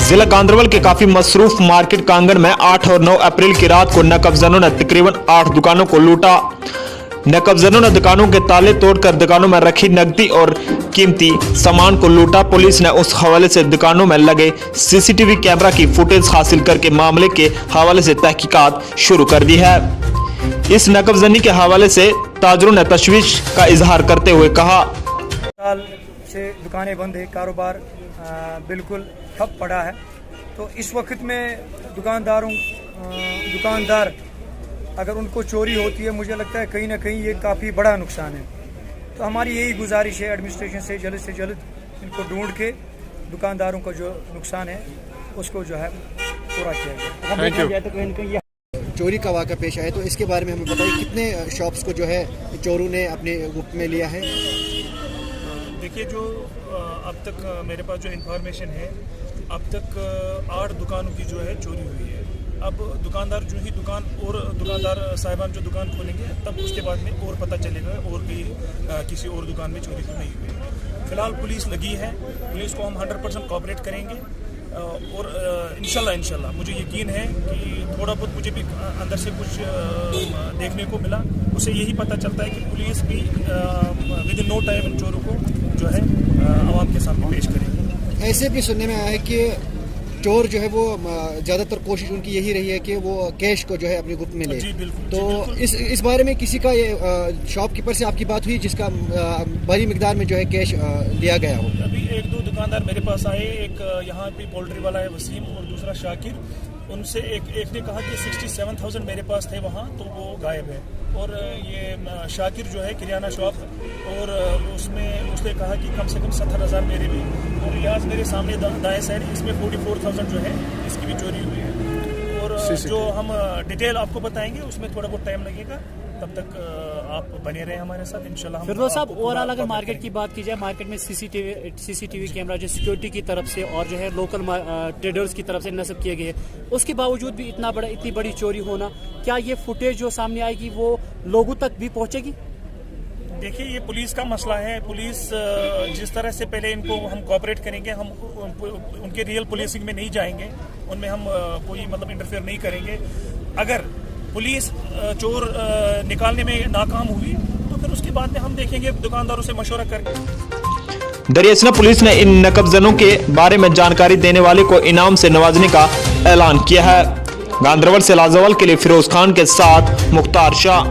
जिला गांधरबल के काफी मसरूफ मार्केट कांगड़ में 8 और 9 अप्रैल की रात को नकबजनों ने तकरीबन 8 दुकानों को लूटा। नकबजनों ने दुकानों के ताले तोड़कर दुकानों में रखी नकदी और कीमती सामान को लूटा। पुलिस ने उस हवाले से दुकानों में लगे सीसीटीवी कैमरा की फुटेज हासिल करके मामले के हवाले से तहकीकात शुरू कर दी है। इस नकबजनी के हवाले से ताजरों ने तशवीश का इजहार करते हुए कहा, साल से दुकानें बंद है, कारोबार बिल्कुल ठप पड़ा है। तो इस वक्त में दुकानदार अगर उनको चोरी होती है, मुझे लगता है कहीं ना कहीं ये काफ़ी बड़ा नुकसान है। तो हमारी यही गुजारिश है एडमिनिस्ट्रेशन से जल्द इनको ढूंढ के दुकानदारों का जो नुकसान है उसको जो है पूरा किया जाए। चोरी का वाक़ा पेश आया, तो इसके बारे में हमें बताइए कितने शॉप्स को जो है चोरों ने अपने गुप्त में लिया है। देखिए, जो अब तक मेरे पास जो इन्फॉर्मेशन है, अब तक 8 दुकानों की जो है चोरी हुई है। अब दुकानदार साहिबान जो दुकान खोलेंगे तब उसके बाद में और पता चलेगा और भी किसी और दुकान में चोरी तो नहीं हुई। फिलहाल पुलिस लगी है, पुलिस को हम 100% कोऑपरेट करेंगे और इंशाल्लाह मुझे यकीन है कि थोड़ा बहुत मुझे भी अंदर से कुछ देखने को मिला, उससे यही पता चलता है कि पुलिस भी विद इन नो टाइम इन चोरों को जो है आवाम के सामने पेश करेगी। ऐसे भी सुनने में आया है कि चोर जो है वो ज़्यादातर कोशिश उनकी यही रही है कि वो कैश को जो है अपने गुप्त में ले। जी बिल्कुल। तो जी बिल्कुल। इस बारे में किसी का ये शॉपकीपर से आपकी बात हुई जिसका बड़ी मिकदार में जो है कैश लिया गया हो? अभी 1-2 दुकानदार मेरे पास आए, एक यहाँ पे पोल्ट्री वाला है वसीम और दूसरा शाकिर। उनसे एक ने कहा कि 67,000 मेरे पास थे वहाँ, तो वो गायब है। और ये शाकिर जो है किराना शॉप, और उसने कहा कि कम से कम 70,000 मेरे भी। और रियाज मेरे सामने दाएं साइड, इसमें 44,000 जो है इसकी भी चोरी हुई है। और जो हम डिटेल आपको बताएंगे उसमें थोड़ा बहुत टाइम लगेगा, तब तक आप बने रहे हमारे साथ इंशाल्लाह। फिरदौस साहब, ओवरऑल अगर मार्केट की बात की जाए, मार्केट में सीसीटीवी कैमरा जो सिक्योरिटी की तरफ से और जो है लोकल ट्रेडर्स की तरफ से नस्ब किए गए, उसके बावजूद भी इतनी बड़ी चोरी होना, क्या ये फुटेज जो सामने आएगी वो लोगों तक भी पहुंचेगी? देखिए, ये पुलिस का मसला है। पुलिस जिस तरह से पहले इनको हम कोऑपरेट करेंगे, हम उनके रियल पुलिसिंग में नहीं जाएंगे, उनमें हम कोई मतलब इंटरफेयर नहीं करेंगे। अगर पुलिस चोर निकालने में नाकाम हुई तो फिर उसके बाद में हम देखेंगे दुकानदारों से मशवरा करके। दरियासना पुलिस ने इन नकबजनों के बारे में जानकारी देने वाले को इनाम से नवाजने का ऐलान किया है। गांधरबल से लाजवाल के लिए फिरोज खान के साथ मुख्तार शाह।